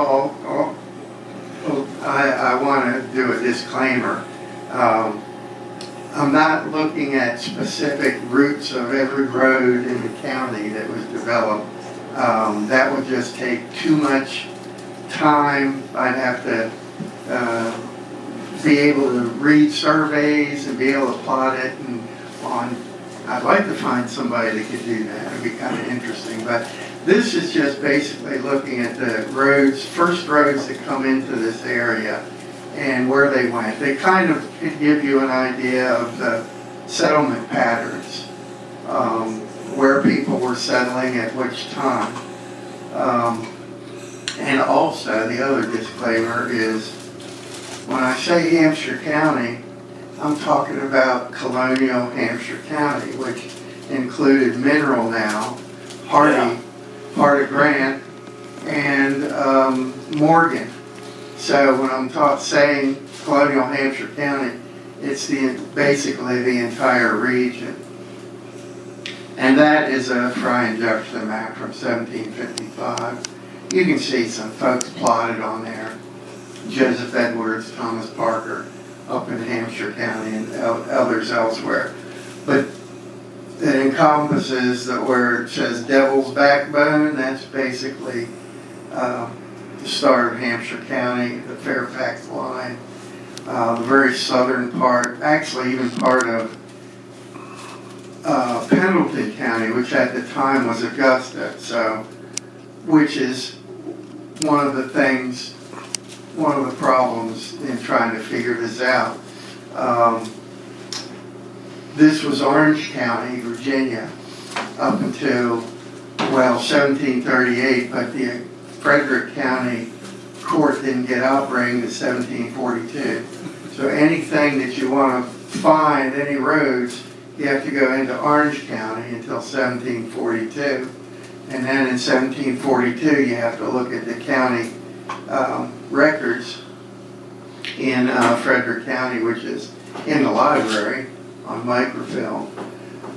all, I want to do a disclaimer. I'm not looking at specific routes of every road in the county that was developed. That would just take too much time. I'd have to be able to read surveys and be able to plot it and on. I'd like to find somebody that could do that. It'd be kind of interesting. But this is just basically looking at the roads, first roads that come into this area and where they went. They kind of could give you an idea of the settlement patterns, where people were settling at which time. And also, the other disclaimer is, when I say Hampshire County, I'm talking about Colonial Hampshire County, which included Mineral now, Hardy, part of Grant, and Morgan. So when I'm saying Colonial Hampshire County, it's basically the entire region. And that is a Fry and Jefferson map from 1755. You can see some folks plotted on there. Joseph Edwards, Thomas Parker, up in Hampshire County and others elsewhere. But it encompasses where it says Devil's Backbone. That's basically the start of Hampshire County, the Fairfax line, the very southern part, actually even part of Pendleton County, which at the time was Augusta, which is one of the problems in trying to figure this out. This was Orange County, Virginia, up until, 1738, but the Frederick County court didn't get operating until 1742. So anything that you want to find, any roads, you have to go into Orange County until 1742. And then in 1742, you have to look at the county records in Frederick County, which is in the library on microfilm.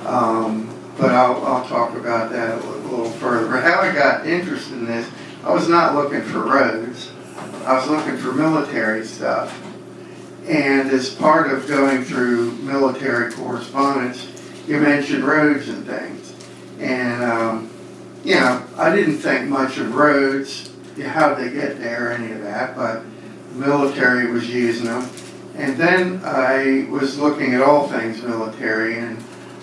But I'll talk about that a little further. But how I got interested in this, I was not looking for roads. I was looking for military stuff. And as part of going through military correspondence, you mentioned roads and things. And, I didn't think much of roads, how'd they get there, any of that, but the military was using them. And then I was looking at all things military, and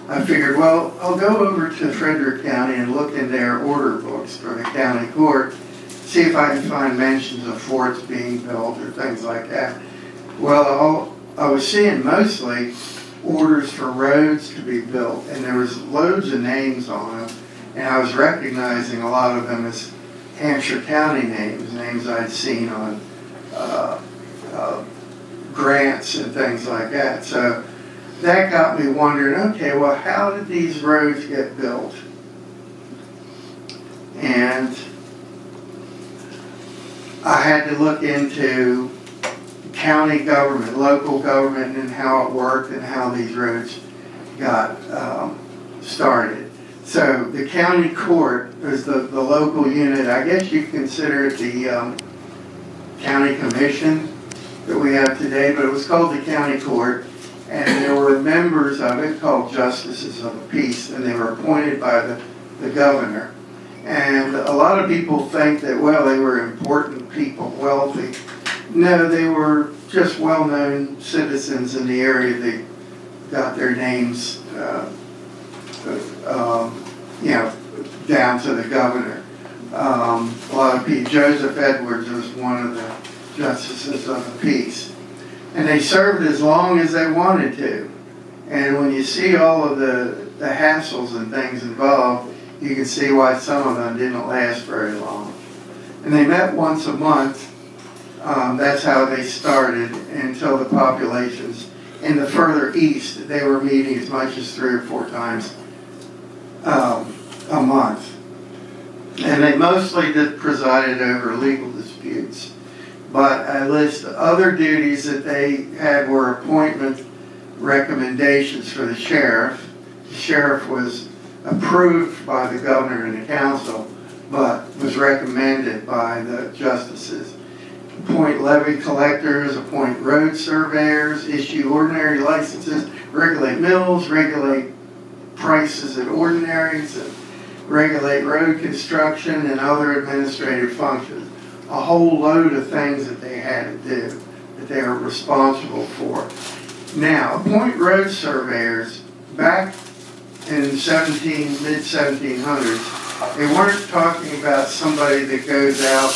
I figured, well, I'll go over to Frederick County and look in their order books for the county court, see if I can find mentions of forts being built or things like that. Well, I was seeing mostly orders for roads to be built, and there was loads of names on them, and I was recognizing a lot of them as Hampshire County names I'd seen on grants and things like that. So that got me wondering, okay, well, how did these roads get built? And I had to look into county government, local government, and how it worked and how these roads got started. So the county court is the local unit. I guess you consider it the county commission that we have today, but it was called the county court, and there were members of it called justices of the peace, and they were appointed by the governor. And a lot of people think that, well, they were important people, wealthy. No, they were just well-known citizens in the area. They got their names, down to the governor. A lot of people. Joseph Edwards was one of the justices of the peace, and they served as long as they wanted to. And when you see all of the hassles and things involved, you can see why some of them didn't last very long. And they met once a month. That's how they started until the populations in the further east, they were meeting as much as 3 or 4 times a month. And they mostly presided over legal disputes. But a list of other duties that they had were appointment recommendations for the sheriff. The sheriff was approved by the governor and the council, but was recommended by the justices. Appoint levy collectors, appoint road surveyors, issue ordinary licenses, regulate mills, regulate prices at ordinaries, and regulate road construction and other administrative functions. A whole load of things that they had to do, that they are responsible for. Now, appoint road surveyors. Back in mid-1700s, they weren't talking about somebody that goes out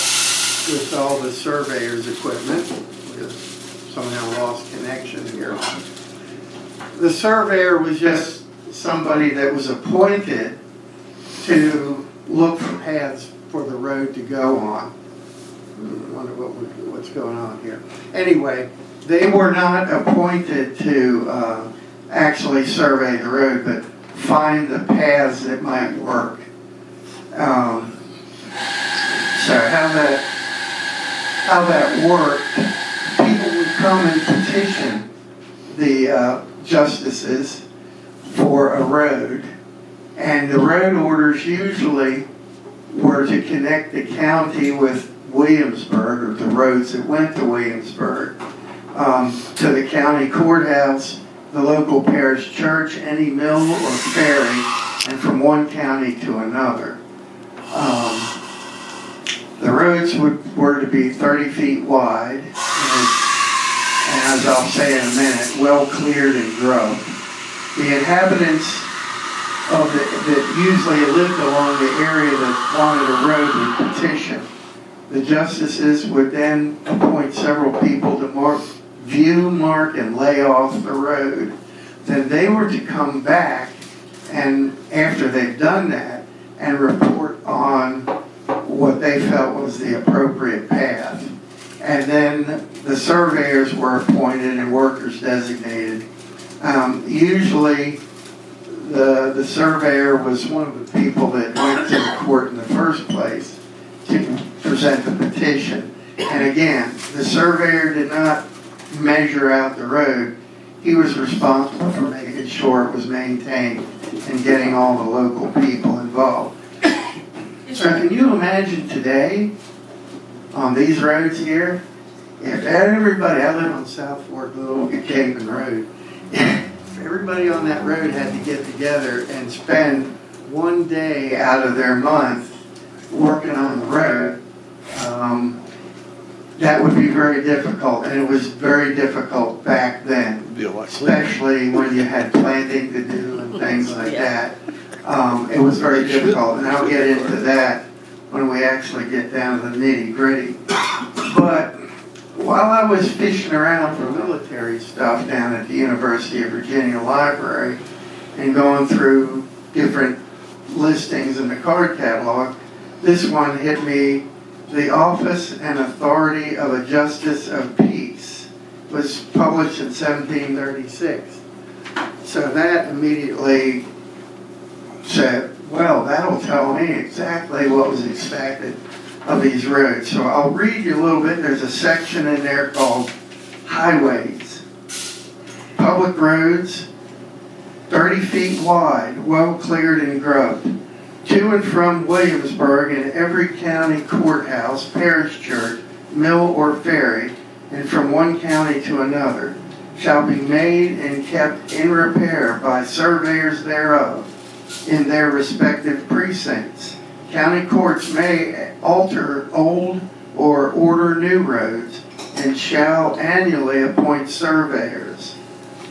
with all the surveyor's equipment. We just somehow lost connection here. The surveyor was just somebody that was appointed to look for paths for the road to go on. I wonder what's going on here. Anyway, they were not appointed to actually survey the road, but find the paths that might work. So how that worked, people would come and petition the justices for a road, and the road orders usually were to connect the county with Williamsburg, or the roads that went to Williamsburg, to the county courthouse, the local parish church, any mill or ferry, and from one county to another. The roads were to be 30 feet wide, and as I'll say in a minute, well cleared and grubbed. The inhabitants that usually lived along the area that wanted a road would petition. The justices would then appoint several people to mark, and lay off the road. Then they were to come back, and after they've done that, and report on what they felt was the appropriate path. And then the surveyors were appointed and workers designated. Usually the surveyor was one of the people that went to the court in the first place to present the petition. And again, the surveyor did not measure out the road. He was responsible for making sure it was maintained and getting all the local people involved. So can you imagine today, on these roads here, if everybody, I live on South Fork, Little Caven Road, if everybody on that road had to get together and spend one day out of their month working on the road, that would be very difficult, and it was very difficult back then, especially when you had planting to do and things like that. It was very difficult, and I'll get into that when we actually get down to the nitty-gritty. But while I was fishing around for military stuff down at the University of Virginia Library and going through different listings in the card catalog, this one hit me. The Office and Authority of a Justice of Peace was published in 1736. So that immediately said, well, that'll tell me exactly what was expected of these roads. So I'll read you a little bit. There's a section in there called highways. Public roads, 30 feet wide, well cleared and grubbed. To and from Williamsburg and every county courthouse, parish church, mill or ferry, and from one county to another, shall be made and kept in repair by surveyors thereof in their respective precincts. County courts may alter old or order new roads and shall annually appoint surveyors.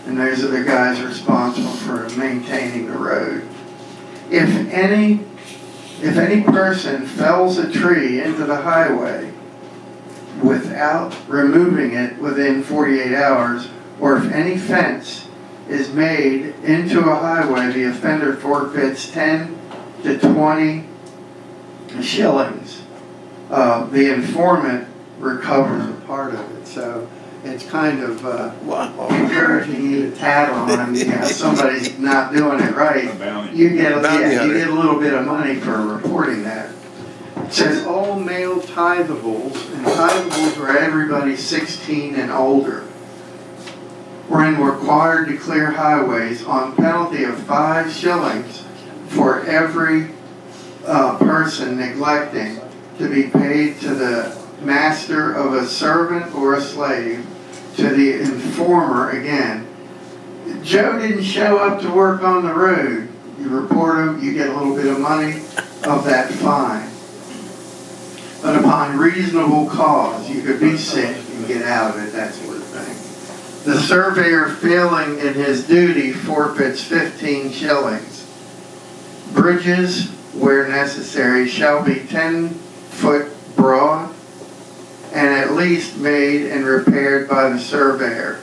And those are the guys responsible for maintaining the road. If any person fells a tree into the highway without removing it within 48 hours, or if any fence is made into a highway, the offender forfeits 10 to 20 shillings. The informant recovers a part of it. So it's kind of encouraging you to tattle on somebody's not doing it right. You get a little bit of money for reporting that. It says all male tithables, and tithables were everybody 16 and older, were required to clear highways on penalty of 5 shillings for every person neglecting to be paid to the master of a servant or a slave, to the informer again. Joe didn't show up to work on the road. You report him, you get a little bit of money of that fine. But upon reasonable cause, you could be sick and get out of it, that sort of thing. The surveyor failing in his duty forfeits 15 shillings. Bridges, where necessary, shall be 10 foot broad and at least made and repaired by the surveyor.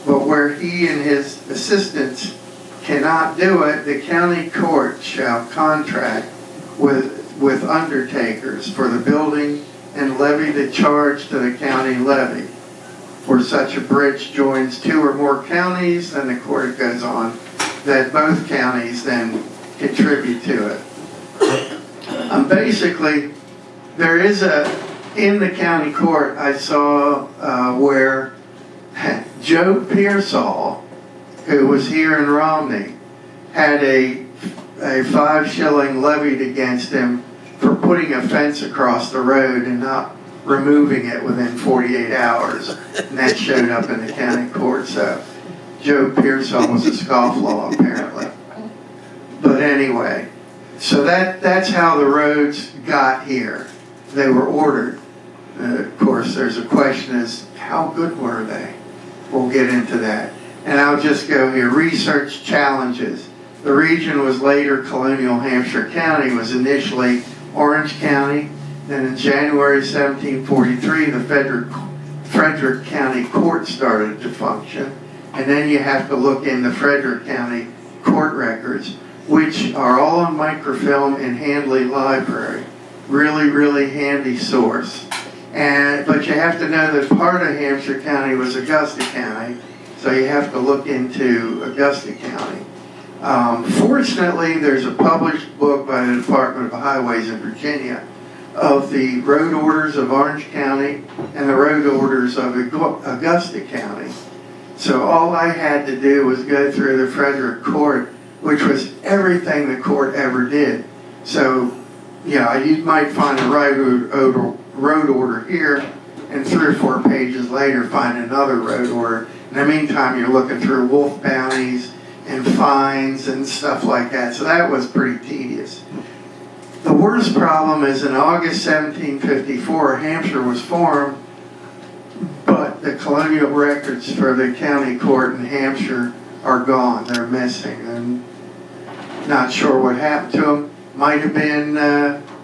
But where he and his assistants cannot do it, the county court shall contract with undertakers for the building and levy the charge to the county levy. For such a bridge joins 2 or more counties, then the court goes on that both counties then contribute to it. Basically, there is in the county court, I saw where Joe Pearsall, who was here in Romney, had a 5 shilling levied against him for putting a fence across the road and not removing it within 48 hours. And that showed up in the county court. So Joe Pearsall was a scofflaw, apparently. But anyway, so that's how the roads got here. They were ordered. Of course, there's a question is, how good were they? We'll get into that. And I'll just go here. Research challenges. The region was later Colonial Hampshire County, was initially Orange County. Then in January 1743, the Frederick County Court started to function. And then you have to look in the Frederick County court records, which are all on microfilm in Handley Library. Really, really handy source. But you have to know that part of Hampshire County was Augusta County, so you have to look into Augusta County. Fortunately, there's a published book by the Department of Highways in Virginia of the road orders of Orange County and the road orders of Augusta County. So all I had to do was go through the Frederick Court, which was everything the court ever did. So, yeah, you might find a road order here, and 3 or 4 pages later find another road order. In the meantime, you're looking through wolf bounties and fines and stuff like that. So that was pretty tedious. The worst problem is in August 1754, Hampshire was formed, but the colonial records for the county court in Hampshire are gone. They're missing. I'm not sure what happened to them. Might have been,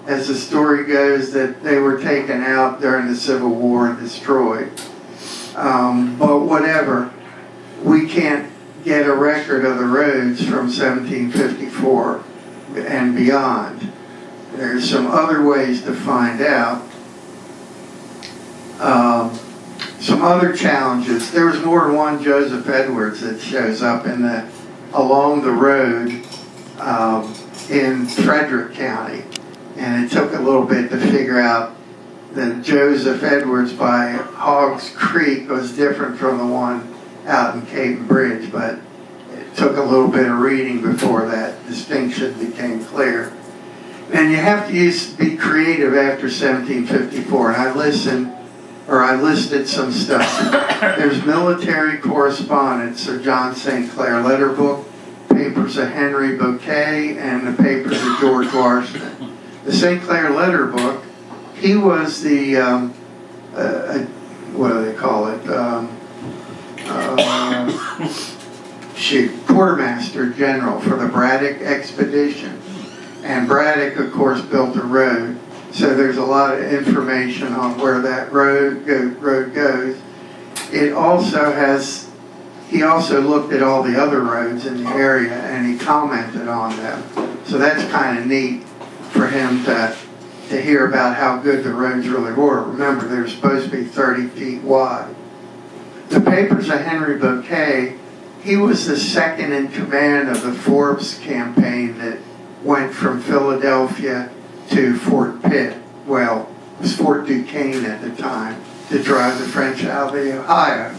as the story goes, that they were taken out during the Civil War and destroyed. But whatever, we can't get a record of the roads from 1754 and beyond. There's some other ways to find out. Some other challenges. There was more than one Joseph Edwards that shows up along the road in Frederick County. And it took a little bit to figure out that Joseph Edwards by Hogg's Creek was different from the one out in Cape Bridge, but it took a little bit of reading before that distinction became clear. And you have to be creative after 1754. And I listed some stuff. There's military correspondence, Sir John St. Clair letter book, papers of Henry Bouquet, and the papers of George Washington. The St. Clair letter book, he was the, what do they call it? Quartermaster General for the Braddock expedition. And Braddock, of course, built a road. So there's a lot of information on where that road goes. It also has, he also looked at all the other roads in the area and he commented on them. So that's kind of neat for him to hear about how good the roads really were. Remember, they're supposed to be 30 feet wide. The papers of Henry Bouquet, he was the second in command of the Forbes campaign that went from Philadelphia to Fort Pitt. Well, it was Fort Duquesne at the time, to drive the French out of the Ohio.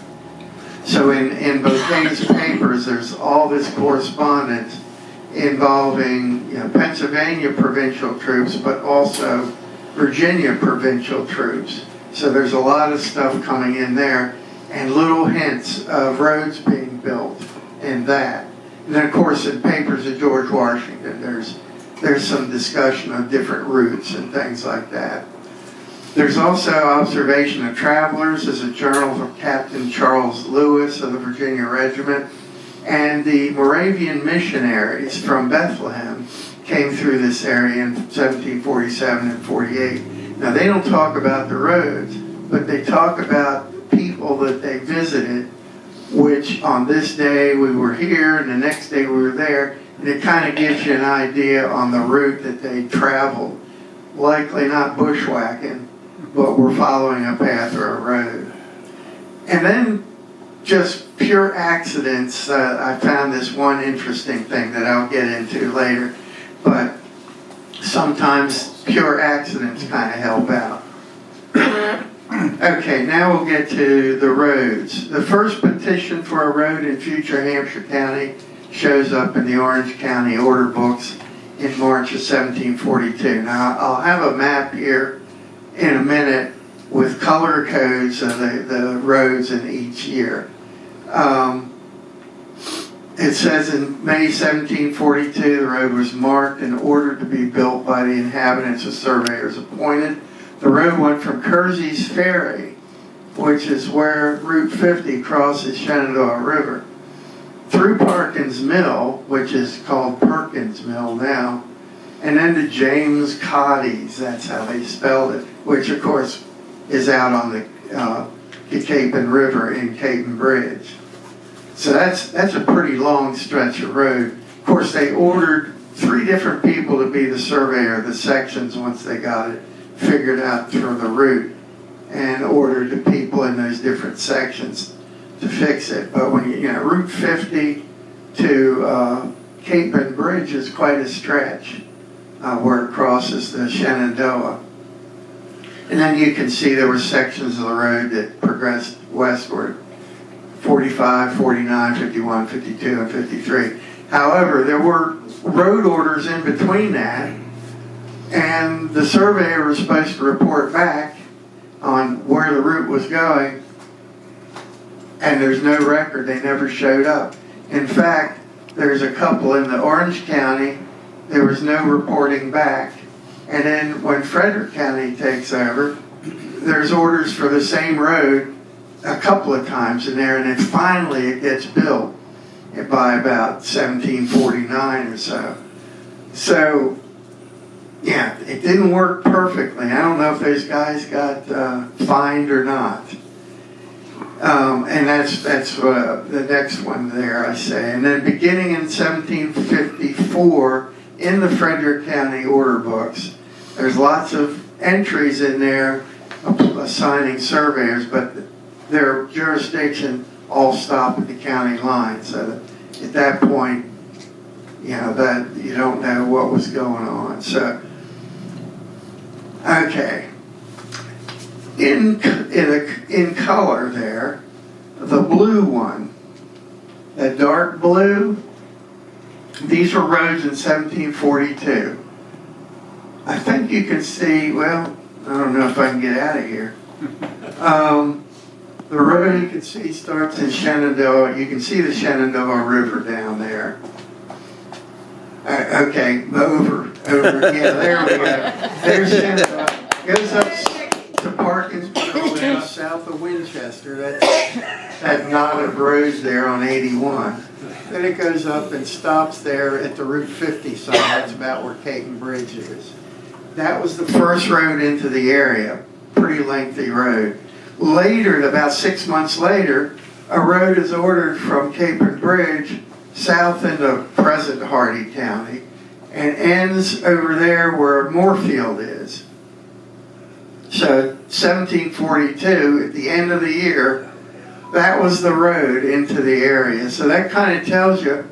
So in Bouquet's papers, there's all this correspondence involving Pennsylvania provincial troops, but also Virginia provincial troops. So there's a lot of stuff coming in there, and little hints of roads being built in that. And then, of course, in Papers of George Washington, there's some discussion of different routes and things like that. There's also Observation of Travelers as a journal from Captain Charles Lewis of the Virginia Regiment. And the Moravian missionaries from Bethlehem came through this area in 1747 and 48. Now, they don't talk about the roads, but they talk about people that they visited, which on this day we were here and the next day we were there. And it kind of gives you an idea on the route that they traveled. Likely not bushwhacking, but we're following a path or a road. And then just pure accidents. I found this one interesting thing that I'll get into later, but sometimes pure accidents kind of help out. Okay, now we'll get to the roads. The first petition for a road in future Hampshire County shows up in the Orange County order books in March of 1742. Now, I'll have a map here in a minute with color codes of the roads in each year. It says in May 1742, the road was marked and ordered to be built by the inhabitants of surveyors appointed. The road went from Kersey's Ferry, which is where Route 50 crosses Shenandoah River, through Parkins Mill, which is called Perkins Mill now, and then to James Coddy's, that's how they spelled it, which of course is out on the Capon River in Capon Bridge. So that's a pretty long stretch of road. Of course, they ordered 3 different people to be the surveyor of the sections once they got it figured out for the route, and ordered the people in those different sections to fix it. But when Route 50 to Capon Bridge is quite a stretch where it crosses the Shenandoah. And then you can see there were sections of the road that progressed westward, 45, 49, 51, 52, and 53. However, there were road orders in between that, and the surveyor was supposed to report back on where the route was going, and there's no record. They never showed up. In fact, there's a couple in the Orange County, there was no reporting back. And then when Frederick County takes over, there's orders for the same road a couple of times in there, and then finally it gets built by about 1749 or so. So, yeah, it didn't work perfectly. I don't know if those guys got fined or not. And that's the next one there, I say. And then beginning in 1754, in the Frederick County order books, there's lots of entries in there assigning surveyors, but their jurisdiction all stop at the county line. So at that point, that you don't know what was going on. So, okay. In color there, the blue one, that dark blue, these were roads in 1742. I think you can see, well, I don't know if I can get out of here. The road you can see starts in Shenandoah. You can see the Shenandoah River down there. Okay, over. Yeah, there we go. There's Shenandoah. Goes up to Parkins, south of Winchester. That knot of roads there on 81. Then it goes up and stops there at the Route 50 sign. That's about where Capon Bridge is. That was the first road into the area. Pretty lengthy road. Later, about 6 months later, a road is ordered from Capon Bridge south into present Hardy County and ends over there where Moorfield is. So 1742, at the end of the year, that was the road into the area. So that kind of tells you,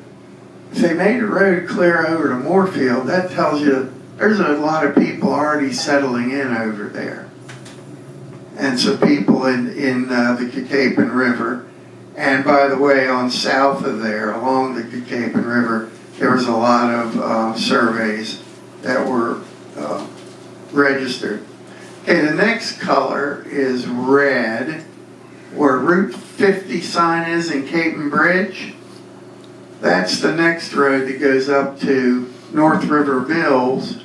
if they made a road clear over to Moorfield, that tells you there's a lot of people already settling in over there. And so people in the Capon River. And by the way, on south of there, along the Capon River, there was a lot of surveys that were registered. Okay, the next color is red, where Route 50 sign is in Caton Bridge. That's the next road that goes up to North River Mills,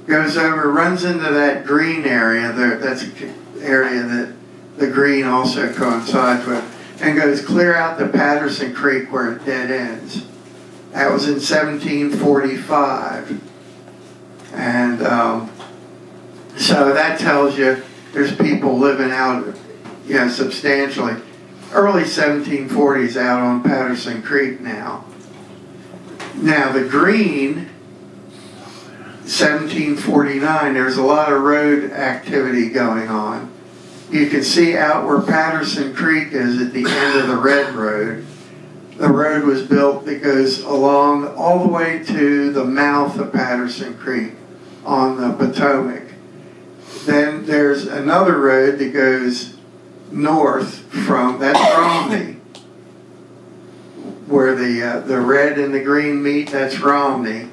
goes over, runs into that green area there. That's an area that the green also coincides with, and goes clear out to Patterson Creek where it dead ends. That was in 1745. And so that tells you there's people living out, substantially. Early 1740s out on Patterson Creek now. Now the green, 1749, there's a lot of road activity going on. You can see out where Patterson Creek is at the end of the red road. The road was built that goes along all the way to the mouth of Patterson Creek on the Potomac. Then there's another road that goes north from, that's Romney, where the red and the green meet, that's Romney.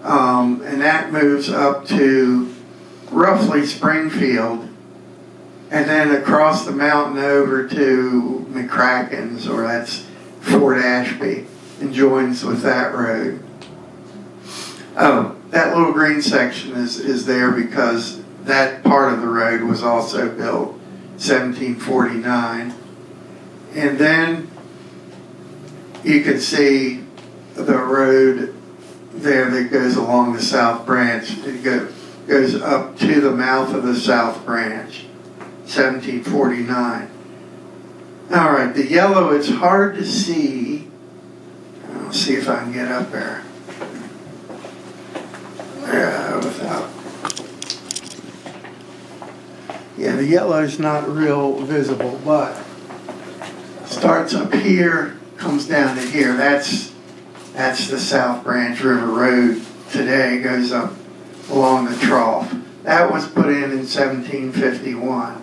And that moves up to roughly Springfield, and then across the mountain over to McCracken's, or that's Fort Ashby, and joins with that road. Oh, that little green section is there because that part of the road was also built 1749. And then you can see the road there that goes along the South Branch. It goes up to the mouth of the South Branch, 1749. All right, the yellow, it's hard to see. I'll see if I can get up there. The yellow's not real visible, but starts up here, comes down to here. That's the South Branch River Road today, goes up along the trough. That was put in 1751.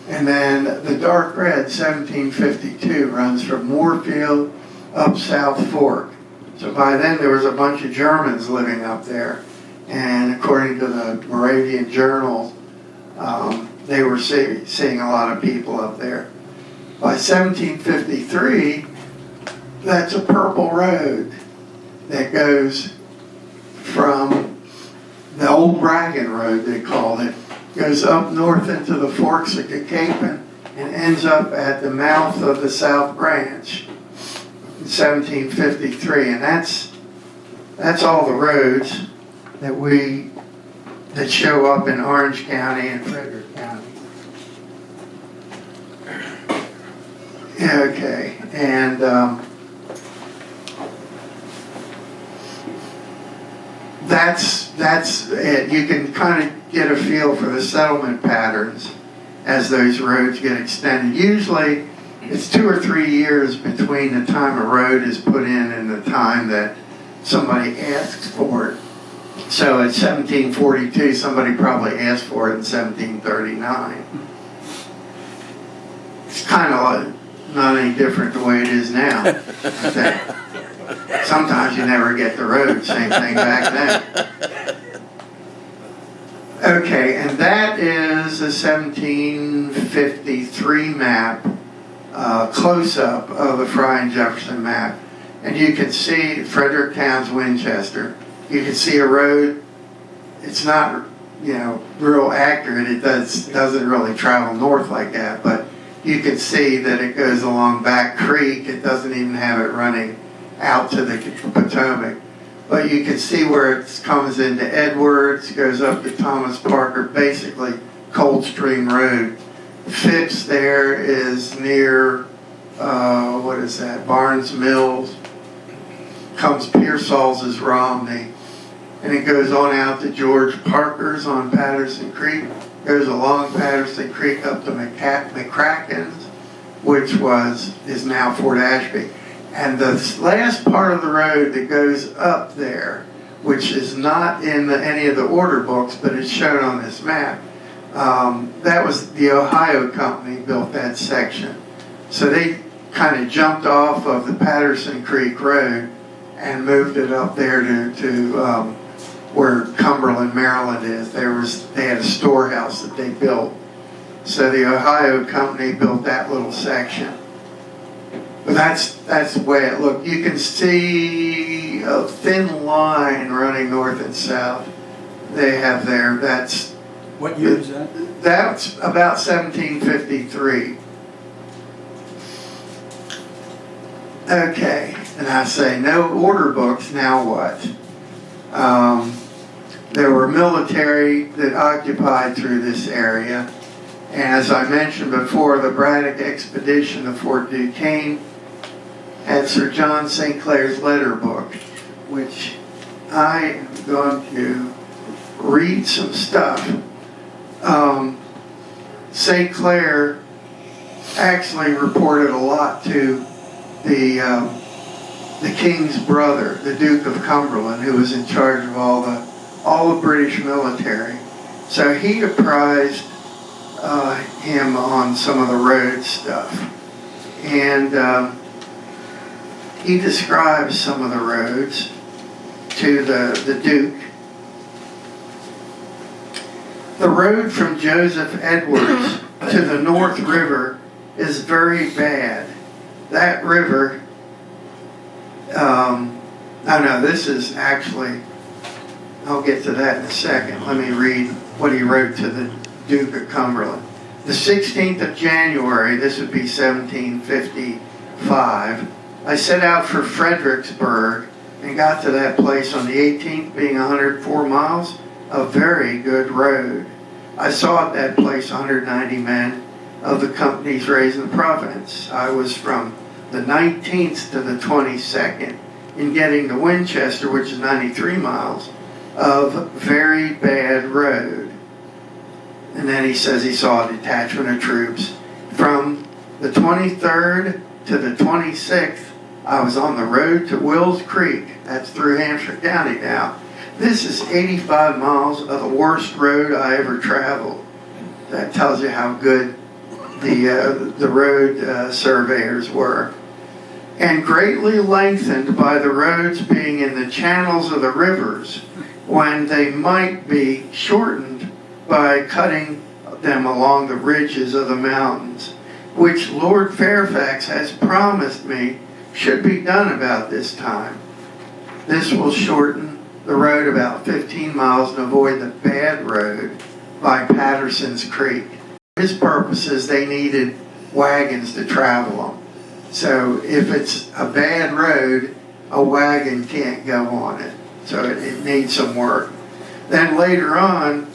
And then the dark red, 1752, runs from Moorfield up South Fork. So by then there was a bunch of Germans living up there. And according to the Moravian Journal, they were seeing a lot of people up there. By 1753, that's a purple road that goes from the old Wagon Road, they called it, goes up north into the forks of Capon and ends up at the mouth of the South Branch in 1753. And that's all the roads that show up in Orange County and Frederick County. Okay, and that's it. You can kind of get a feel for the settlement patterns as those roads get extended. Usually it's 2 or 3 years between the time a road is put in and the time that somebody asks for it. So in 1742, somebody probably asked for it in 1739. It's kind of not any different the way it is now. Sometimes you never get the road, same thing back then. Okay, and that is a 1753 map, close-up of the Fry and Jefferson map. And you can see Fredericktown's Winchester. You can see a road. It's not, real accurate. It doesn't really travel north like that, but you can see that it goes along Back Creek. It doesn't even have it running out to the Potomac. But you can see where it comes into Edwards, goes up to Thomas Parker, basically Coldstream Road. Phipps there is near, Barnes Mills. Comes Pearsall's is Romney. And it goes on out to George Parker's on Patterson Creek. Goes along Patterson Creek up to McCracken's, which is now Fort Ashby. And the last part of the road that goes up there, which is not in any of the order books, but it's shown on this map, that was the Ohio Company built that section. So they kind of jumped off of the Patterson Creek Road and moved it up there to where Cumberland, Maryland is. They had a storehouse that they built. So the Ohio company built that little section. But that's the way it looked. You can see a thin line running north and south. They have there. That's What year is that? That's about 1753. Okay, and I say no order books. Now what? There were military that occupied through this area. And as I mentioned before, the Braddock expedition to Fort Duquesne had Sir John St. Clair's letter book, which I am going to read some stuff. St. Clair actually reported a lot to the king's brother, the Duke of Cumberland, who was in charge of all the British military. So he apprised him on some of the road stuff. And he describes some of the roads to the Duke. The road from Joseph Edwards to the North River is very bad. That river, this is actually, I'll get to that in a second. Let me read what he wrote to the Duke of Cumberland. The 16th of January, this would be 1755, I set out for Fredericksburg and got to that place on the 18th, being 104 miles, a very good road. I saw at that place 190 men of the companies raising the Providence. I was from the 19th to the 22nd in getting to Winchester, which is 93 miles, of very bad road. And then he says he saw a detachment of troops. From the 23rd to the 26th, I was on the road to Wills Creek. That's through Hampshire County now. This is 85 miles of the worst road I ever traveled. That tells you how good the road surveyors were. And greatly lengthened by the roads being in the channels of the rivers, when they might be shortened by cutting them along the ridges of the mountains, which Lord Fairfax has promised me should be done about this time. This will shorten the road about 15 miles and avoid the bad road by Patterson's Creek. For his purposes, they needed wagons to travel them. So if it's a bad road, a wagon can't go on it. So it needs some work. Then later on,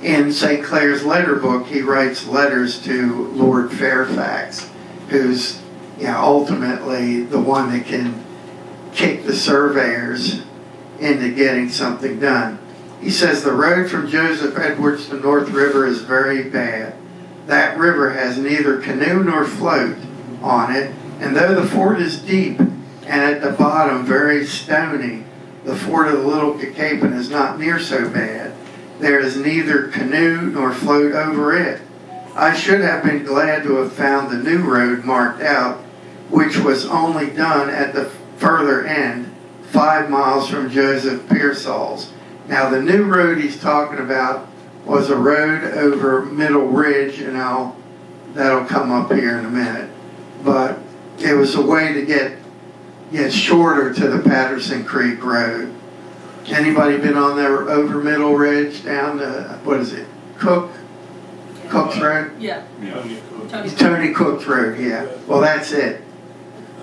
in St. Clair's letter book, he writes letters to Lord Fairfax, who's ultimately the one that can kick the surveyors into getting something done. He says the road from Joseph Edwards to North River is very bad. That river has neither canoe nor float on it, and though the ford is deep and at the bottom very stony, the ford of the Little Cacapon is not near so bad. There is neither canoe nor float over it. I should have been glad to have found the new road marked out, which was only done at the further end, 5 miles from Joseph Pearsall's. Now the new road he's talking about was a road over Middle Ridge, and that'll come up here in a minute. But it was a way to get shorter to the Patterson Creek Road. Anybody been on there over Middle Ridge down to, Cook's Road? Yeah. Tony Cook's Road, yeah. Well, that's it.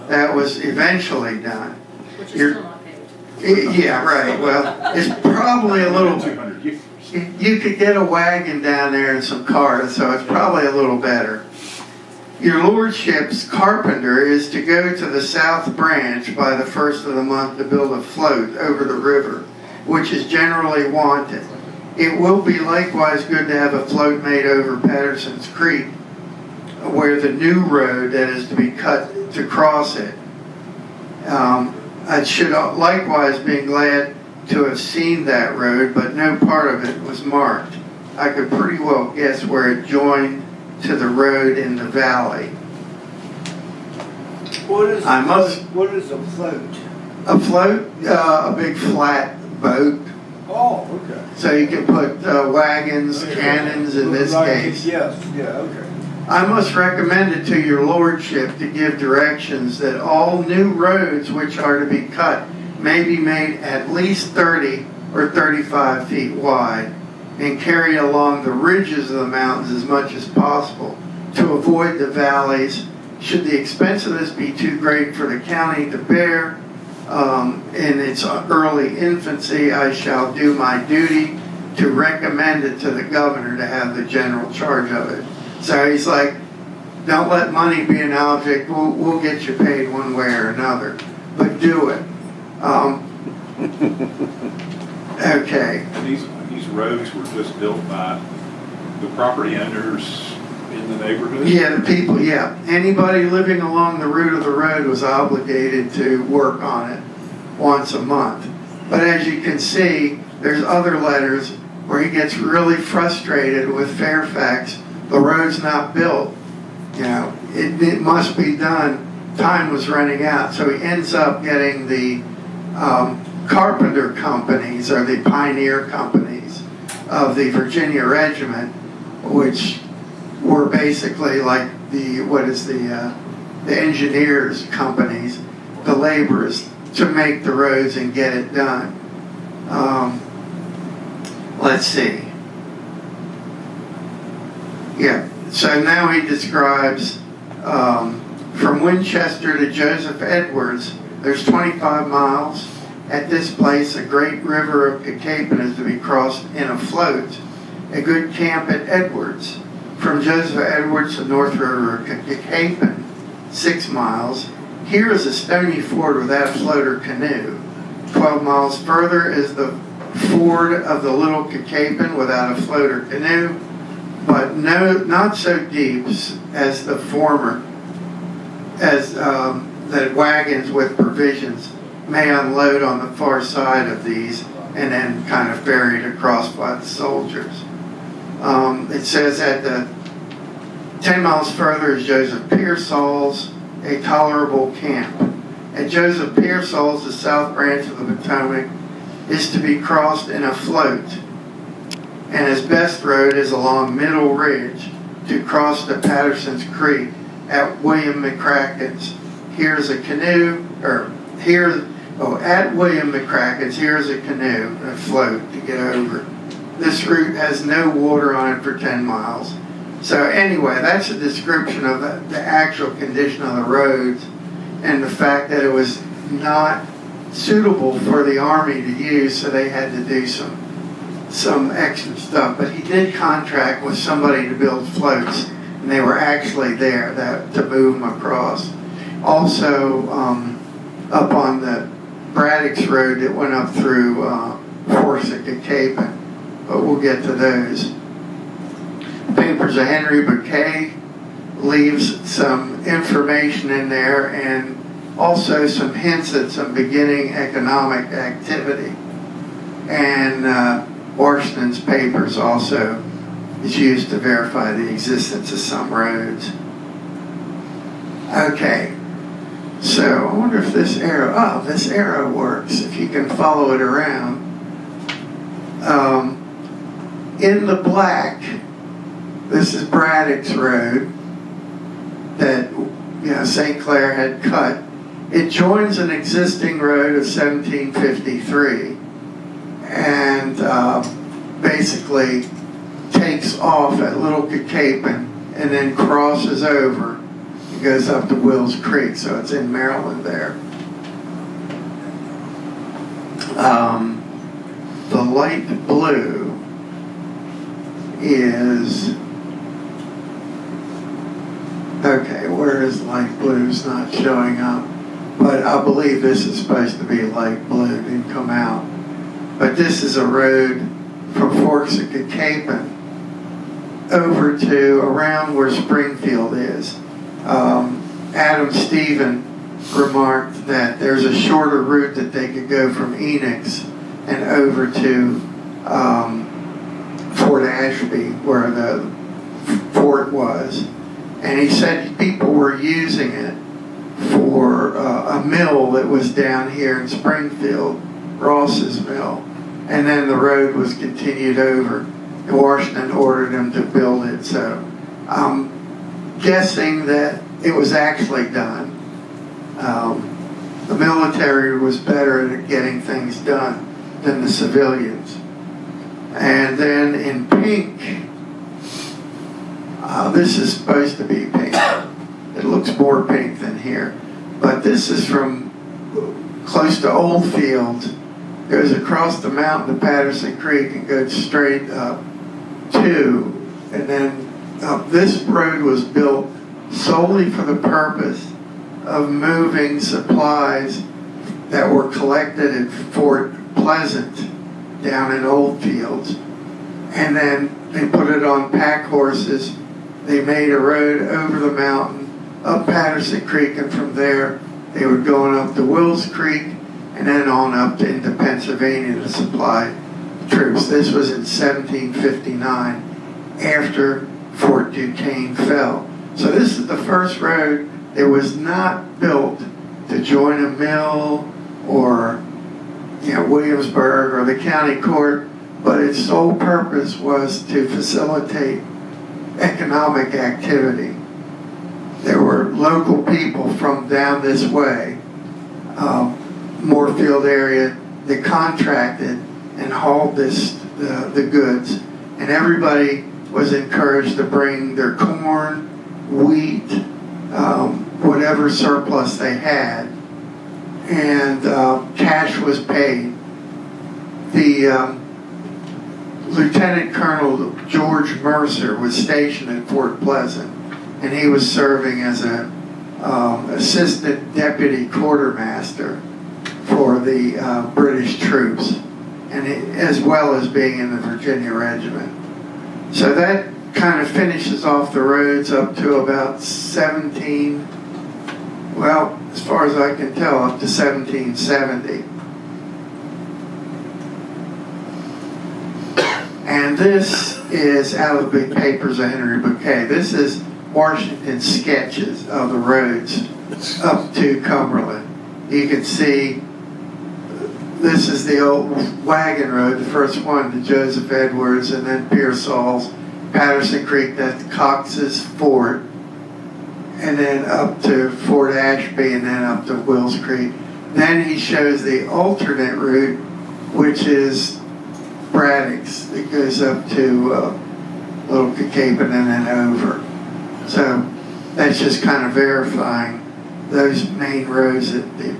That was eventually done. Which is still not paved. Yeah, right. Well, it's probably a little, you could get a wagon down there and some cars, so it's probably a little better. Your lordship's carpenter is to go to the south branch by the first of the month to build a float over the river, which is generally wanted. It will be likewise good to have a float made over Patterson's Creek, where the new road that is to be cut to cross it. I should likewise be glad to have seen that road, but no part of it was marked. I could pretty well guess where it joined to the road in the valley. What is a float? A float, a big flat boat, Oh, okay. so you can put wagons, cannons in this case. Yes, yeah, okay. I must recommend it to your lordship to give directions that all new roads which are to be cut may be made at least 30 or 35 feet wide and carried along the ridges of the mountains as much as possible to avoid the valleys. Should the expense of this be too great for the county to bear in its early infancy, I shall do my duty to recommend it to the governor to have the general charge of it. So he's like, don't let money be an object. We'll get you paid one way or another, but do it. Okay. And these roads were just built by the property owners in the neighborhood? Yeah, the people, yeah. Anybody living along the route of the road was obligated to work on it once a month. But as you can see, there's other letters where he gets really frustrated with Fairfax. The road's not built. You know, it must be done. Time was running out. So he ends up getting the carpenter companies, or the pioneer companies of the Virginia Regiment, which were basically like the engineers companies, the laborers, to make the roads and get it done. Let's see. Yeah, so now he describes from Winchester to Joseph Edwards, there's 25 miles. At this place, a great river of Cacapen is to be crossed in a float. A good camp at Edwards. From Joseph Edwards to North River of Cacapen, 6 miles. Here is a stony ford without a float or canoe. 12 miles further is the ford of the Little Cacapen without a float or canoe, but not so deep as the former, as that wagons with provisions may unload on the far side of these and then kind of ferried across by the soldiers. It says at the 10 miles further is Joseph Pearsall's, a tolerable camp. At Joseph Pearsall's, the south branch of the Potomac is to be crossed in a float, and his best road is along Middle Ridge to cross to Patterson's Creek at William McCracken's. Here's a canoe, at William McCracken's, here's a canoe, a float to get over. This route has no water on it for 10 miles. So anyway, that's a description of the actual condition of the roads and the fact that it was not suitable for the Army to use, so they had to do some extra stuff. But he did contract with somebody to build floats, and they were actually there to move them across. Also, up on the Braddock's Road that went up through Forks at Cacapen, but we'll get to those. Papers of Henry Bouquet leaves some information in there and also some hints at some beginning economic activity. And Washington's papers also is used to verify the existence of some roads. Okay, so I wonder if this arrow works, if you can follow it around. In the black, this is Braddock's Road that St. Clair had cut. It joins an existing road of 1753 and basically takes off at Little Cacapen and then crosses over. It goes up to Wills Creek, so it's in Maryland there. The light blue is, okay, where is light blue? It's not showing up. But I believe this is supposed to be light blue. It didn't come out. But this is a road from Forks at Cacapen over to around where Springfield is. Adam Stephen remarked that there's a shorter route that they could go from Enix and over to Fort Ashby, where the fort was. And he said people were using it for a mill that was down here in Springfield, Ross's Mill. And then the road was continued over. And Washington ordered them to build it. So I'm guessing that it was actually done. The military was better at getting things done than the civilians. And then in pink, this is supposed to be pink. It looks more pink than here. But this is from close to Oldfield. Goes across the mountain to Patterson Creek and goes straight up to, and then this road was built solely for the purpose of moving supplies that were collected at Fort Pleasant down in Oldfields. And then they put it on pack horses. They made a road over the mountain, up Patterson Creek, and from there they were going up to Wills Creek and then on up into Pennsylvania to supply troops. This was in 1759 after Fort Duquesne fell. So this is the first road that was not built to join a mill or Williamsburg or the county court, but its sole purpose was to facilitate economic activity. There were local people from down this way, Moorfield area, that contracted and hauled the goods, and everybody was encouraged to bring their corn, wheat, whatever surplus they had, and cash was paid. The Lieutenant Colonel George Mercer was stationed at Fort Pleasant, and he was serving as an assistant deputy quartermaster for the British troops, and as well as being in the Virginia Regiment. So that kind of finishes off the roads up to about as far as I can tell, up to 1770. And this is out of the big papers of Henry Bouquet. This is Washington's sketches of the roads up to Cumberland. You can see this is the old wagon road, the first one to Joseph Edwards, and then Pearsall's, Patterson Creek, that's Cox's Fort, and then up to Fort Ashby, and then up to Wills Creek. Then he shows the alternate route, which is Braddock's, that goes up to Little Cacapen and then over. So that's just kind of verifying those main roads that the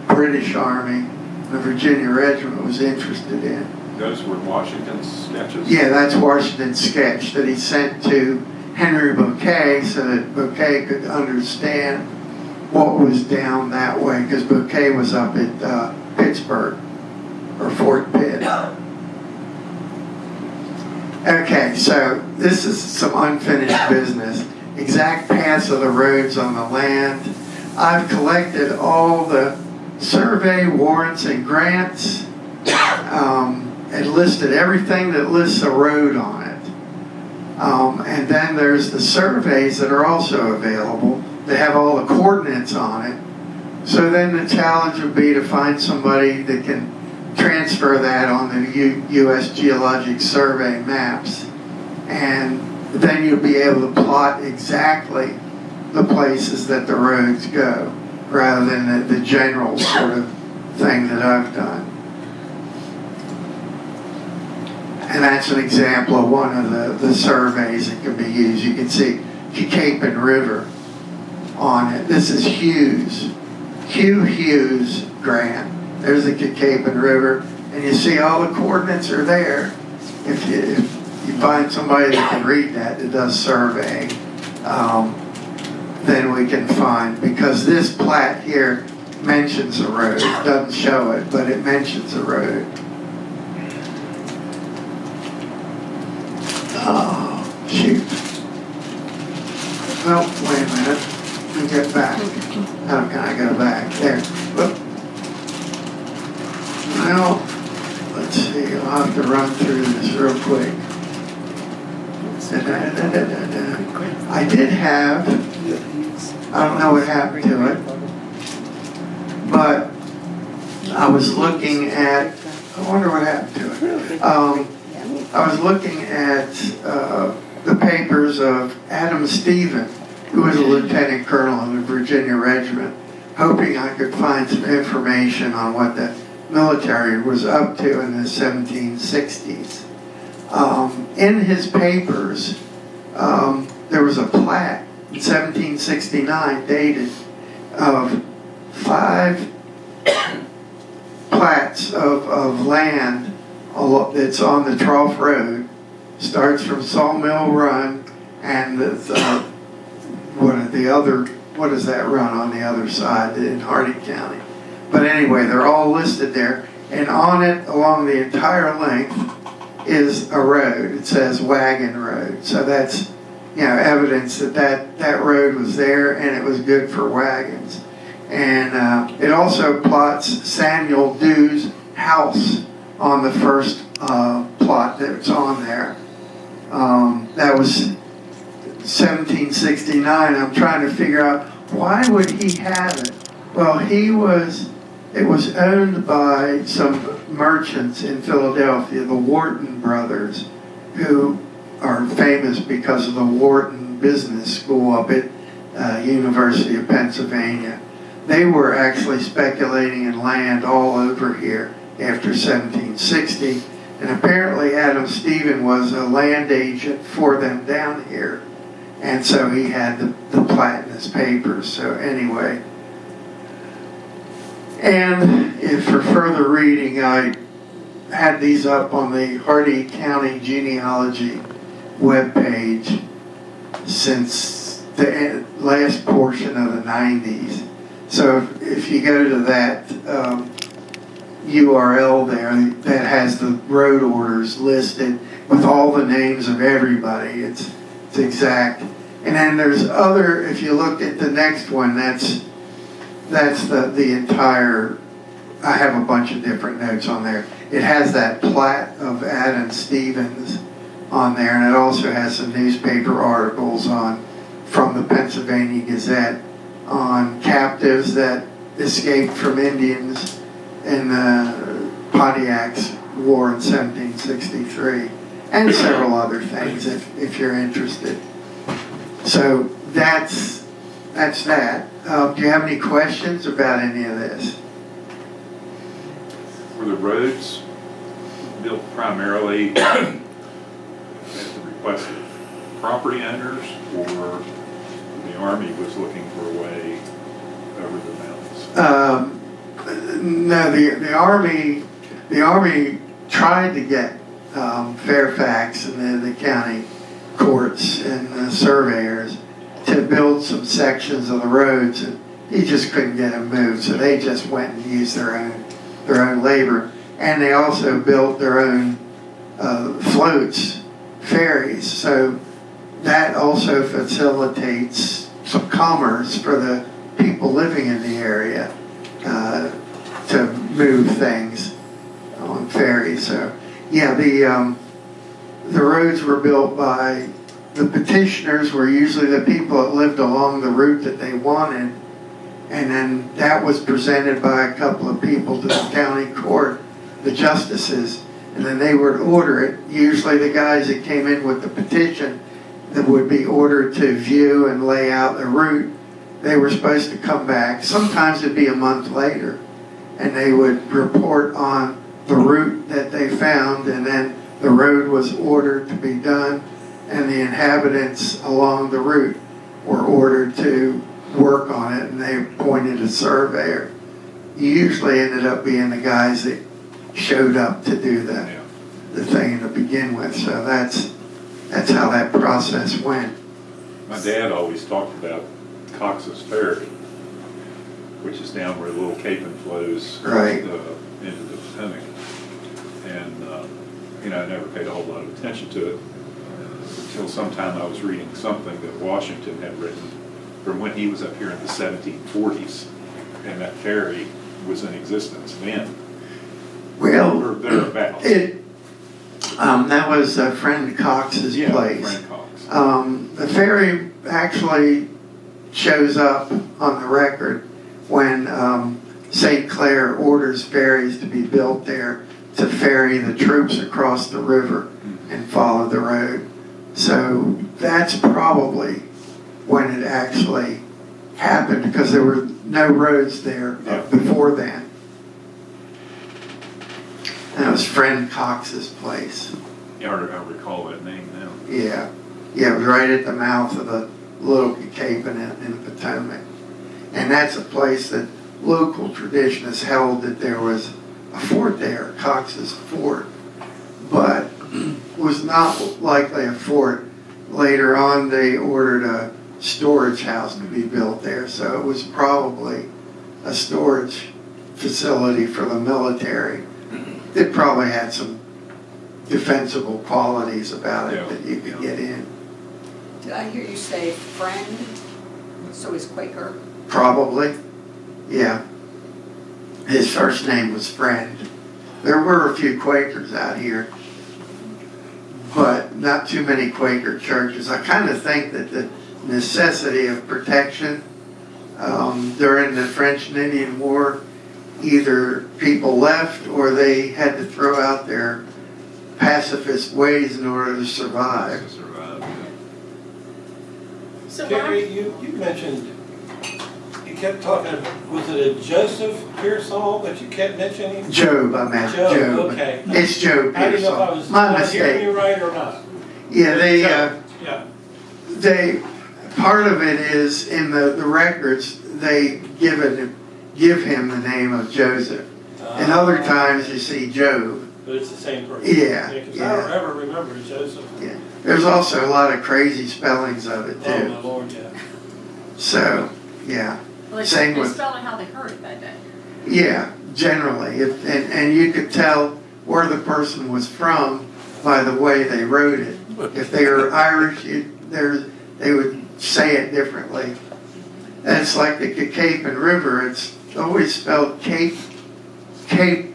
British Army, the Virginia Regiment, was interested in. Those were Washington's sketches? Yeah, that's Washington's sketch that he sent to Henry Bouquet so that Bouquet could understand what was down that way, because Bouquet was up at Pittsburgh, or Fort Pitt. Okay, so this is some unfinished business. Exact paths of the roads on the land. I've collected all the survey warrants and grants, and listed everything that lists a road on it. And then there's the surveys that are also available. They have all the coordinates on it. So then the challenge would be to find somebody that can transfer that on the U.S. Geologic Survey maps. And then you'll be able to plot exactly the places that the roads go, rather than the general sort of thing that I've done. And that's an example of one of the surveys that can be used. You can see Cacapen River on it. This is Hughes grant. There's the Cacapen River, and you see all the coordinates are there. If you find somebody that can read that does surveying, then we can find, because this plat here mentions a road. It doesn't show it, but it mentions a road. Oh, shoot. Oh, wait a minute. Let me get back. How can I go back? There. Whoop. Well, let's see. I'll have to run through this real quick. I did have, I don't know what happened to it. But I was looking at, I wonder what happened to it. I was looking at the papers of Adam Stephen, who was a lieutenant colonel in the Virginia Regiment, hoping I could find some information on what the military was up to in the 1760s. In his papers, there was a plat in 1769 dated of 5 plats of land that's on the Trough Road, starts from Sawmill Run, and what does that run on the other side in Hardy County? But anyway, they're all listed there, and on it, along the entire length, is a road. It says Wagon Road, so that's evidence that road was there and it was good for wagons. And it also plots Samuel Dew's house on the first plot that's on there. That was 1769. I'm trying to figure out, why would he have it? Well, it was owned by some merchants in Philadelphia, the Wharton brothers, who are famous because of the Wharton Business School up at University of Pennsylvania. They were actually speculating in land all over here after 1760, and apparently Adam Stephen was a land agent for them down here, and so he had the plat in his papers. So anyway, and if for further reading, I had these up on the Hardy County genealogy webpage since the last portion of the 90s. So if you go to that URL there, that has the road orders listed with all the names of everybody. It's exact. And then there's other, if you look at the next one, that's the entire, I have a bunch of different notes on there. It has that plat of Adam Stevens on there, and it also has some newspaper articles from the Pennsylvania Gazette on captives that escaped from Indians in the Pontiac's War in 1763, and several other things if you're interested. So that's that. Do you have any questions about any of this? Were the roads built primarily at the request of property owners, or the Army was looking for a way over the mountains? No, the Army tried to get Fairfax and the county courts and the surveyors to build some sections of the roads, and he just couldn't get them moved, so they just went and used their own labor. And they also built their own floats, ferries, so that also facilitates some commerce for the people living in the area to move things on ferries. So yeah, the roads were built by the petitioners, were usually the people that lived along the route that they wanted, and then that was presented by a couple of people to the county court, the justices, and then they would order it. Usually the guys that came in with the petition that would be ordered to view and lay out the route, they were supposed to come back. Sometimes it'd be a month later, and they would report on the route that they found, and then the road was ordered to be done, and the inhabitants along the route were ordered to work on it, and they appointed a surveyor. Usually ended up being the guys that showed up to do the thing to begin with. So that's how that process went. My dad always talked about Cox's Ferry, which is down where the Little Capon flows Right. Into the Potomac. And, I never paid a whole lot of attention to it until sometime I was reading something that Washington had written from when he was up here in the 1740s, and that ferry was in existence then. Well, Or thereabouts. That was a friend Cox's place. Frank Cox. The ferry actually shows up on the record when St. Clair orders ferries to be built there to ferry the troops across the river and follow the road. So that's probably when it actually happened, because there were no roads there before then. And it was Friend Cox's place. Yeah, I recall that name now. Yeah, it was right at the mouth of the Little Cape in the Potomac. And that's a place that local tradition has held that there was a fort there, Cox's Fort, but was not likely a fort. Later on, they ordered a storage house to be built there, so it was probably a storage facility for the military. It probably had some defensible qualities about it that you could get in. Did I hear you say friend? So he's Quaker? Probably, yeah. His first name was Friend. There were a few Quakers out here, but not too many Quaker churches. I kind of think that the necessity of protection during the French and Indian War, either people left or they had to throw out their pacifist ways in order to survive. So Gary, you mentioned, you kept talking, was it a Joseph Pearsall that you kept mentioning? Job, I meant Job. Okay. It's Job I didn't know if I Pearsall. was My not hearing mistake. you right or not. Yeah, Yeah. part of it is in the records, they give him the name of Joseph. And other times you see Job. But it's the same person. Yeah, Because yeah. I don't ever remember Joseph. Yeah. There's also a lot of crazy spellings of it Oh, too. my Lord, yeah. So, yeah. Well, Same they with- spelled it how they heard it that day. Yeah, generally. And you could tell where the person was from by the way they wrote it. If they were Irish, they would say it differently. And it's like the Cape River, it's always spelled Cape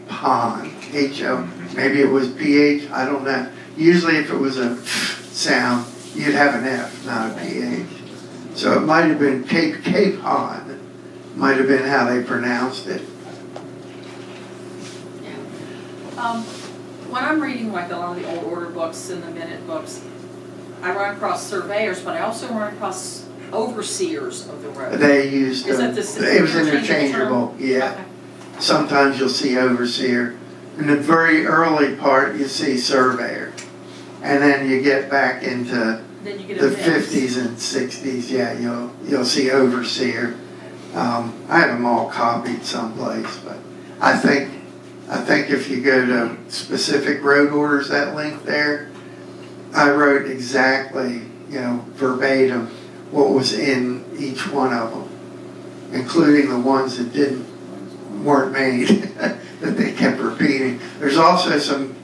Pond, H-O. Maybe it was P-H, I don't know. Usually if it was a sound, you'd have an F, not a P-H. So it might have been Cape Pond, might have been how they pronounced it. When I'm reading like a lot of the old order books and the minute books, I run across surveyors, but I also run across overseers of the road. They used, Is that it the was interchangeable, yeah. Okay. Sometimes you'll see overseer. In the very early part, you see surveyor. And then you get back into Then you get the a mix. 50s and 60s, yeah, you'll see overseer. I have them all copied someplace, but I think if you go to specific road orders that link there, I wrote exactly, verbatim what was in each one of them, including the ones that weren't made, that they kept repeating. There's also some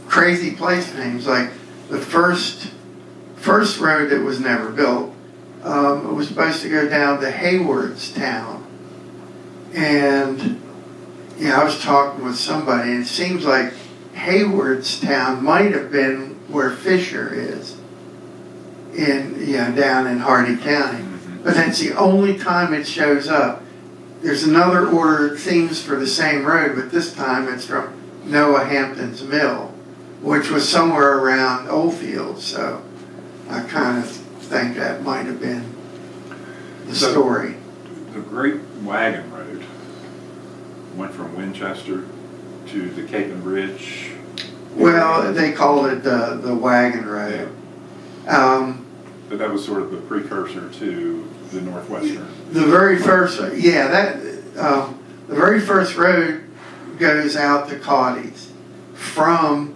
crazy place names, like the first road that was never built. It was supposed to go down to Haywardstown, and I was talking with somebody, and it seems like Haywardstown might have been where Fisher is, down in Hardy County. But that's the only time it shows up. There's another order, it seems, for the same road, but this time it's from Noah Hampton's Mill, which was somewhere around Oldfield. So I kind of think that might have been the story. The Great Wagon Road went from Winchester to the Cape and Bridge. Well, they called it the Wagon Road. But that was sort of the precursor to the Northwestern. The very first, the very first road goes out to Cawdy's from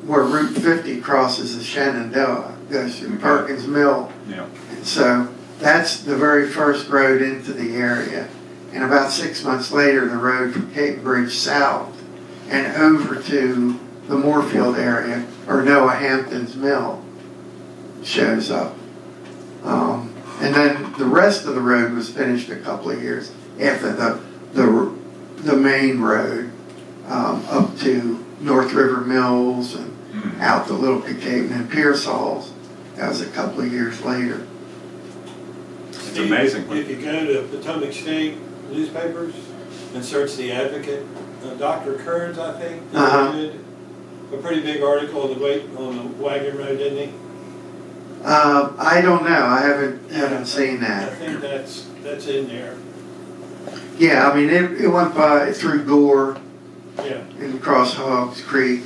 where Route 50 crosses the Shenandoah, goes through Perkins Mill. Yeah. And so that's the very first road into the area. And about 6 months later, the road from Cape Bridge south and over to the Moorfield area, or Noah Hampton's Mill, shows up. And then the rest of the road was finished a couple of years after the main road up to North River Mills and out to Little Cape and then Pearsall's. That was a couple of years later. It's amazing. If you go to Potomac State newspapers, and search the Advocate. Dr. Kearns, I think, Uh-huh. did a pretty big article on the Wagon Road, didn't he? I don't know, I haven't seen I that. think that's in there. Yeah, I mean, it went through Gore Yeah. and across Hogs Creek.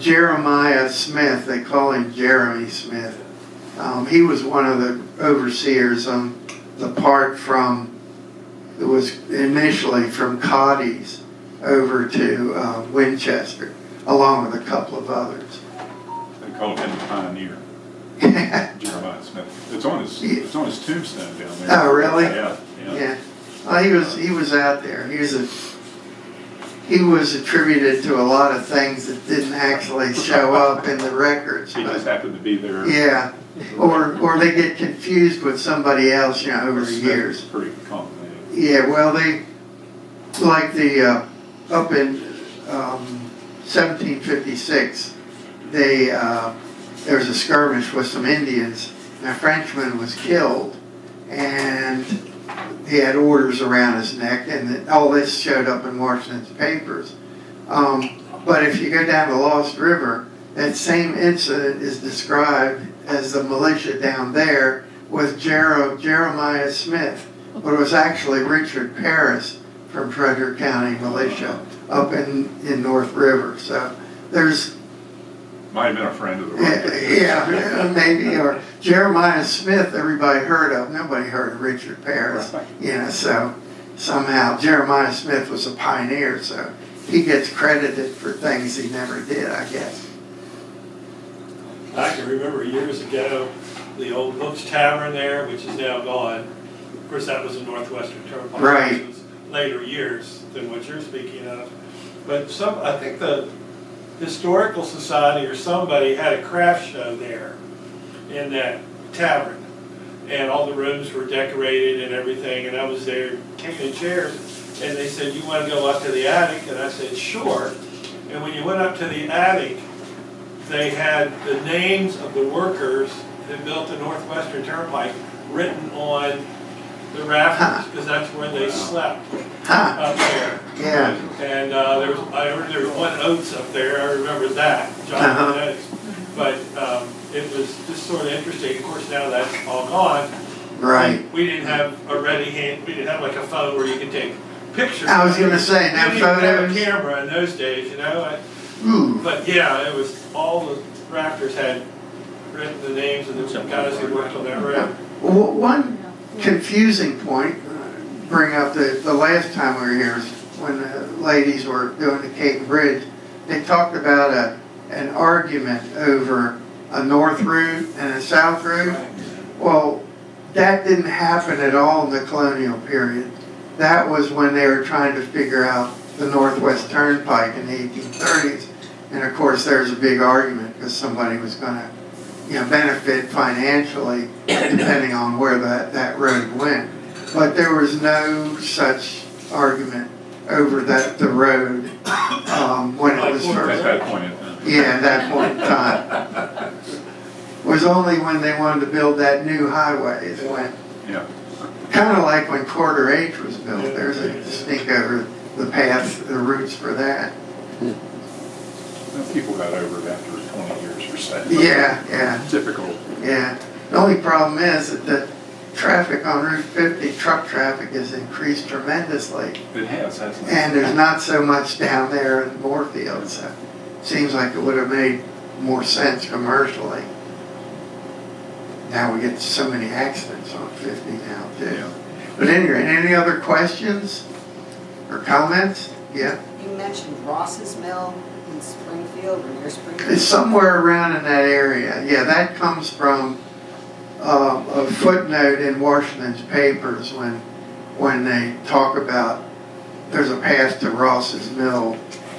Jeremiah Smith, they call him Jeremy Smith. He was one of the overseers on the part it was initially from Cotty's over to Winchester, along with a couple of others. They called him the pioneer, Jeremiah Smith. It's on his tombstone down there. Oh, really? Yeah. Yeah. Well, he was out there. He was attributed to a lot of things that didn't actually show up in the records. He just happened to be there. Yeah. Or they get confused with somebody else, over the Smith years. is pretty common name. Yeah, well, they, like up in 1756, there was a skirmish with some Indians, and a Frenchman was killed, and he had orders around his neck, and all this showed up in Washington's papers. But if you go down the Lost River, that same incident is described as the militia down there with Jeremiah Smith, but it was actually Richard Paris from Frederick County Militia up in North River. So there's Might have been a friend of the road. yeah, maybe, or Jeremiah Smith, everybody heard of. Nobody heard of Richard Paris. Right. So somehow Jeremiah Smith was a pioneer, so he gets credited for things he never did, I guess. I can remember years ago, the old Book's Tavern there, which is now gone. Of course, that was in Northwestern Turnpike. Right. Which was later years than what you're speaking of. But I think the Historical Society or somebody had a craft show there in that tavern. And all the rooms were decorated and everything, and I was there kicking chairs, and they said, "You want to go up to the attic?" And I said, "Sure." And when you went up to the attic, they had the names of the workers that built the Northwestern Turnpike written on the rafters, because that's where they slept up there. Yeah. And I remember there was one Oates up there, I remember that, John Oates. But it was just sort of interesting. Of course, now that's all gone. Right. We didn't have a ready hand, we didn't have like a phone where you could take pictures. I was going to say, now We didn't have a photos. camera in those days, Ooh. But yeah, it was, all the rafters had written the names of the guys who worked on that road. Well, one confusing point, bring up the last time we were here, was when the ladies were doing the Cape Bridge, they talked about an argument over a north route and a south route. Well, that didn't happen at all in the colonial period. That was when they were trying to figure out the Northwest Turnpike in the 1830s. And of course, there's a big argument because somebody was going to, benefit financially depending on where that road went. But there was no such argument over the road when it was At first. that point in time. Yeah, at that point in time. It was only when they wanted to build that new highway is when, Yeah. kind of like when Quarter H was built, there's a distinct over the path, the routes for that. Well, people got over it after 20 years or so. Yeah. Typical. Yeah. The only problem is that the traffic on Route 50, truck traffic, has increased tremendously. It has, hasn't it? And there's not so much down there in Moorfield, so it seems like it would have made more sense commercially. Now we get so many accidents on 50 now too. Yeah. But anyway, any other questions or comments? Yeah. You mentioned Ross's Mill in Springfield or near Springfield. It's somewhere around in that area. Yeah, that comes from a footnote in Washington's papers when they talk about there's a path to Ross's Mill.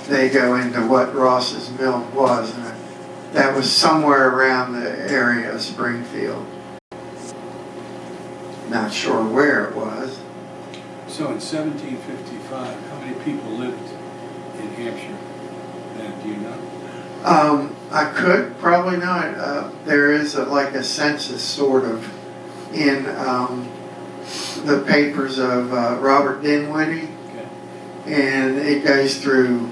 They go into what Ross's Mill was, and that was somewhere around the area of Springfield. Not sure where it was. So in 1755, how many people lived in Hampshire then, do you know? I could probably not. There is like a census sort of in the papers of Robert Dinwiddie, Okay. and it goes through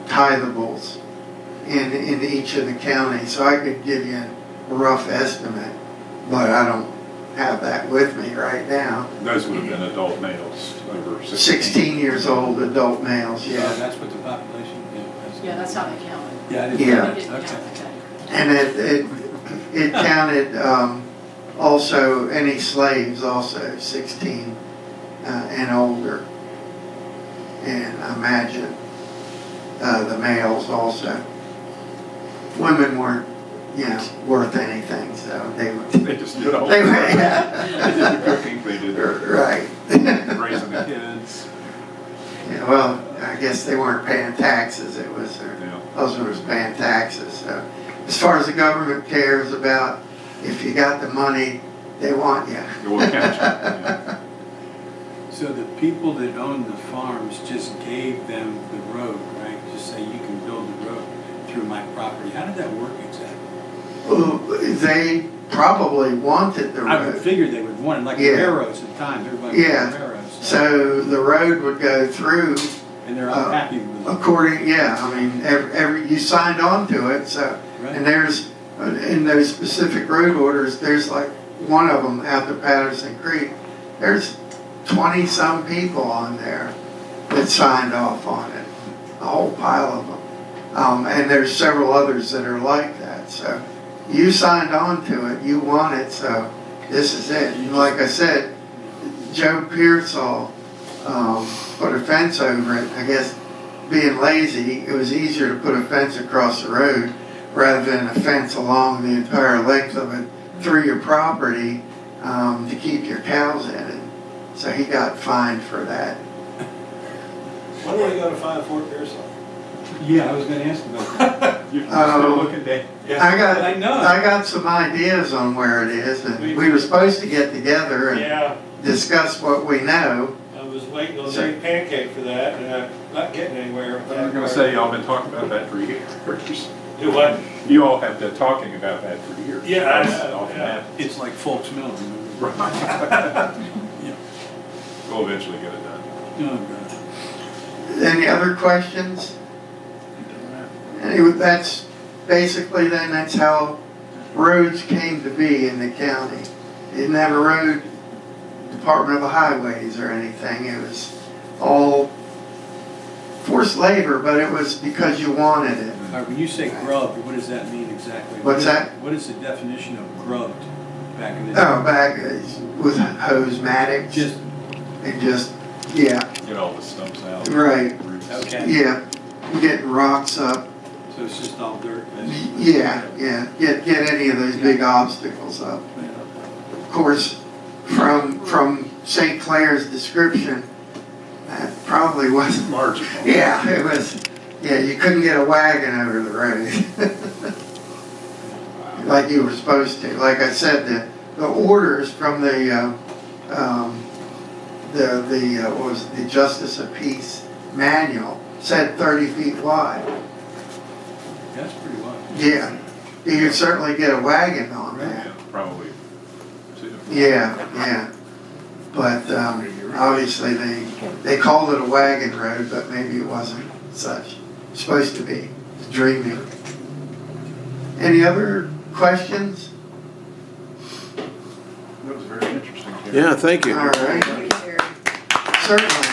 tithables in each of the counties. So I could give you a rough estimate, but I don't have that with me right now. Those would have been adult males over 16. 16 years old adult males, Yeah, yeah. that's what the population, Yeah, that's how they count it. Yeah, I didn't. Yeah. They didn't Okay. count that. And it counted also any slaves also, 16 and older. And I imagine the males also. Women weren't, worth anything, so they were. They just did all. They were, They yeah. did the cooking, they did Right. raising the kids. Yeah, well, I guess they weren't paying taxes. It was their Yeah. husband was paying taxes. So, as far as the government cares about, if you got the money, they want you. They will catch you. Yeah. So the people that owned the farms just gave them the road, right? Just say you can build the road through my property. How did that work exactly? Well, they probably wanted the I would road. figure they would want it, like the Yeah. railroads at the time, everybody Yeah. wanted railroads. So the road would go through And they're unhappy with it. according, I mean, every you signed on to it. So, Right. and there's in those specific road orders, there's like one of them out to Patterson Creek. There's 20 some people on there that signed off on it, a whole pile of them. And there's several others that are like that. So you signed on to it, you want it, so this is it. And like I said, Joe Pearsall put a fence over it. I guess being lazy, it was easier to put a fence across the road rather than a fence along the entire length of it through your property to keep your cows in it. So he got fined for that. When are we gonna find Fort Pearsall? Yeah, I was gonna ask about that. You're still looking, Dave? I know. got some ideas on where it is, and we were supposed to get together and Yeah, discuss what we know. I was waiting on Dave Pancake for that, and I'm not getting anywhere with that. I was gonna say, y'all been talking about that for years. Do what? You all have been talking about that for years. Yeah, I That's know, off the yeah. map. It's like Folks Mill, remember? We'll eventually get it done. Oh, God. Any other questions? Anyway, that's basically that's how roads came to be in the county. Didn't have a road department of the highways or anything. It was all forced labor, but it was because you wanted it. All right, when you say grubbed, what does that mean exactly? What's that? What is the definition of grubbed back in the day? Oh, back with hose-matics. And just, Get all the stumps out. right, Roots. Okay. yeah, getting rocks up. So it's just all dirt, basically? Yeah, get any of those big obstacles up. Of course, from St. Clair's description, that probably wasn't. Marginal. Yeah, it was. Yeah, you couldn't get a wagon over the road like you were supposed to. Like I said, the orders from the what was it, the Justice of Peace manual said 30 feet wide. That's pretty wide. Yeah, you could certainly get a wagon on that. Yeah, probably two. Yeah. But obviously they called it a wagon road, but maybe it wasn't such. It's supposed to be. It's dreaming. Any other questions? That was very interesting. Terry. Yeah, thank you. All right, Thank you, Terry. certainly.